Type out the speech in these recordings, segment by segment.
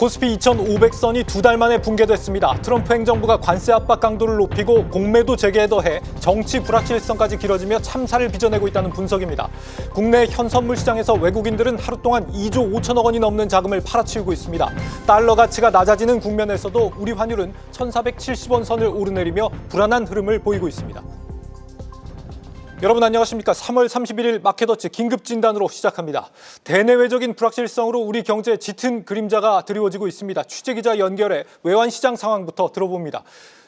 코스피 2,500선이 2달 만에 붕괴됐습니다. 트럼프 행정부가 관세 압박 강도를 높이고 공매도 재개에 더해 정치 불확실성까지 길어지며 참사를 빚어내고 있다는 분석입니다. 국내 현선물 시장에서 외국인들은 하루 동안 2조 5천억 원이 넘는 자금을 팔아치우고 있습니다. 달러 가치가 낮아지는 국면에서도 우리 환율은 1,470원 선을 오르내리며 불안한 흐름을 보이고 있습니다. 여러분 안녕하십니까. 3월 31일 마켓워치 긴급 진단으로 시작합니다. 대내외적인 불확실성으로 우리 경제에 짙은 그림자가 드리워지고 있습니다. 취재기자 연결해 외환시장 상황부터 들어봅니다.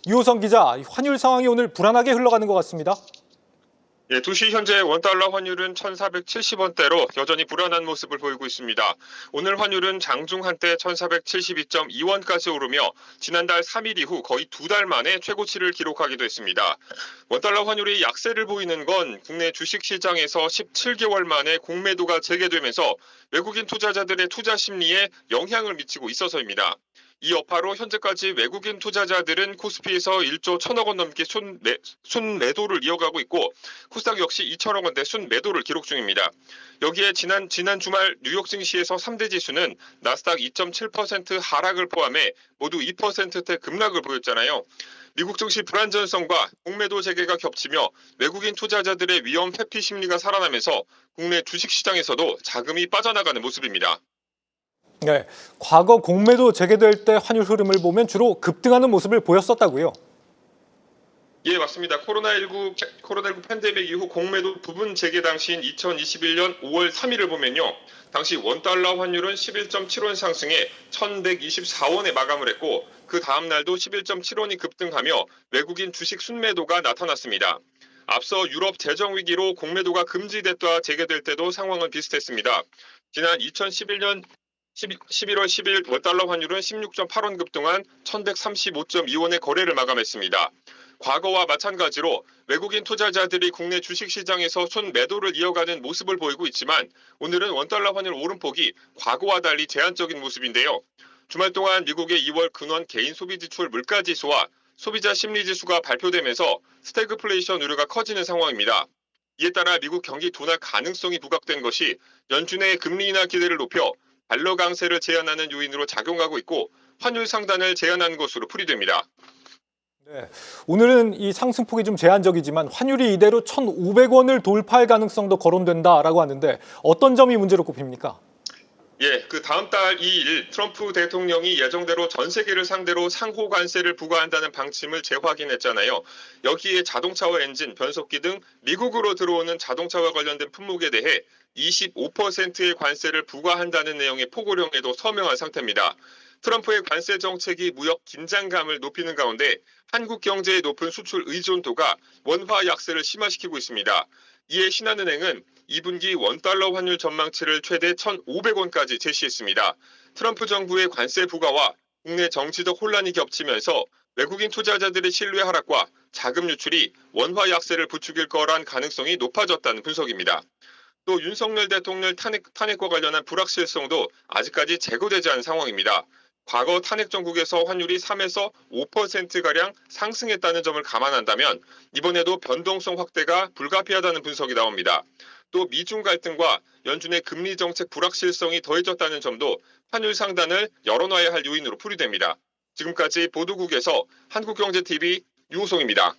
유호성 기자, 환율 상황이 오늘 불안하게 흘러가는 것 같습니다. 2시 현재 원달러 환율은 1,470원대로 여전히 불안한 모습을 보이고 있습니다. 오늘 환율은 장중 한때 1,472.2원까지 오르며 지난달 3일 이후 거의 2달 만에 최고치를 기록하기도 했습니다. 원달러 환율이 약세를 보이는 건 국내 주식시장에서 17개월 만에 공매도가 재개되면서 외국인 투자자들의 투자 심리에 영향을 미치고 있어서입니다. 이 여파로 현재까지 외국인 투자자들은 코스피에서 1조 1천억 원 넘게 순매도를 이어가고 있고 코스닥 역시 2천억 원대 순매도를 기록 중입니다. 여기에 지난 주말 뉴욕 증시에서 3대 지수는 나스닥 2.7% 하락을 포함해 모두 2%대 급락을 보였잖아요. 미국 증시 불안전성과 공매도 재개가 겹치며 외국인 투자자들의 위험 회피 심리가 살아나면서 국내 주식시장에서도 자금이 빠져나가는 모습입니다. 네, 과거 공매도 재개될 때 환율 흐름을 보면 주로 급등하는 모습을 보였었다고요? 예, 맞습니다. 코로나19 팬데믹 이후 공매도 부분 재개 당시인 2021년 5월 3일을 보면요. 당시 원달러 환율은 11.7원 상승해 1,124원에 마감을 했고 그 다음 날도 11.7원이 급등하며 외국인 주식 순매도가 나타났습니다. 앞서 유럽 재정위기로 공매도가 금지됐다 재개될 때도 상황은 비슷했습니다. 지난 2011년 11월 10일 원달러 환율은 16.8원 급등한 1,135.2원의 거래를 마감했습니다. 과거와 마찬가지로 외국인 투자자들이 국내 주식시장에서 순매도를 이어가는 모습을 보이고 있지만 오늘은 원달러 환율 오름폭이 과거와 달리 제한적인 모습인데요. 주말 동안 미국의 2월 근원 개인 소비지출 물가지수와 소비자 심리지수가 발표되면서 스태그플레이션 우려가 커지는 상황입니다. 이에 따라 미국 경기 둔화 가능성이 부각된 것이 연준의 금리 인하 기대를 높여 달러 강세를 제한하는 요인으로 작용하고 있고 환율 상단을 제한한 것으로 풀이됩니다. 네, 오늘은 이 상승폭이 좀 제한적이지만 환율이 이대로 1,500원을 돌파할 가능성도 거론된다라고 하는데 어떤 점이 문제로 꼽힙니까? 그 다음 달 2일 트럼프 대통령이 예정대로 전 세계를 상대로 상호 관세를 부과한다는 방침을 재확인했잖아요. 여기에 자동차와 엔진, 변속기 등 미국으로 들어오는 자동차와 관련된 품목에 대해 25%의 관세를 부과한다는 내용의 포고령에도 서명한 상태입니다. 트럼프의 관세 정책이 무역 긴장감을 높이는 가운데 한국 경제의 높은 수출 의존도가 원화 약세를 심화시키고 있습니다. 이에 신한은행은 2분기 원달러 환율 전망치를 최대 1,500원까지 제시했습니다. 트럼프 정부의 관세 부과와 국내 정치적 혼란이 겹치면서 외국인 투자자들의 신뢰 하락과 자금 유출이 원화 약세를 부추길 거란 가능성이 높아졌다는 분석입니다. 또 윤석열 대통령 탄핵과 관련한 불확실성도 아직까지 제거되지 않은 상황입니다. 과거 탄핵 정국에서 환율이 3에서 5%가량 상승했다는 점을 감안한다면 이번에도 변동성 확대가 불가피하다는 분석이 나옵니다. 또 미중 갈등과 연준의 금리 정책 불확실성이 더해졌다는 점도 환율 상단을 열어놔야 할 요인으로 풀이됩니다. 지금까지 보도국에서 한국경제TV 유호성입니다.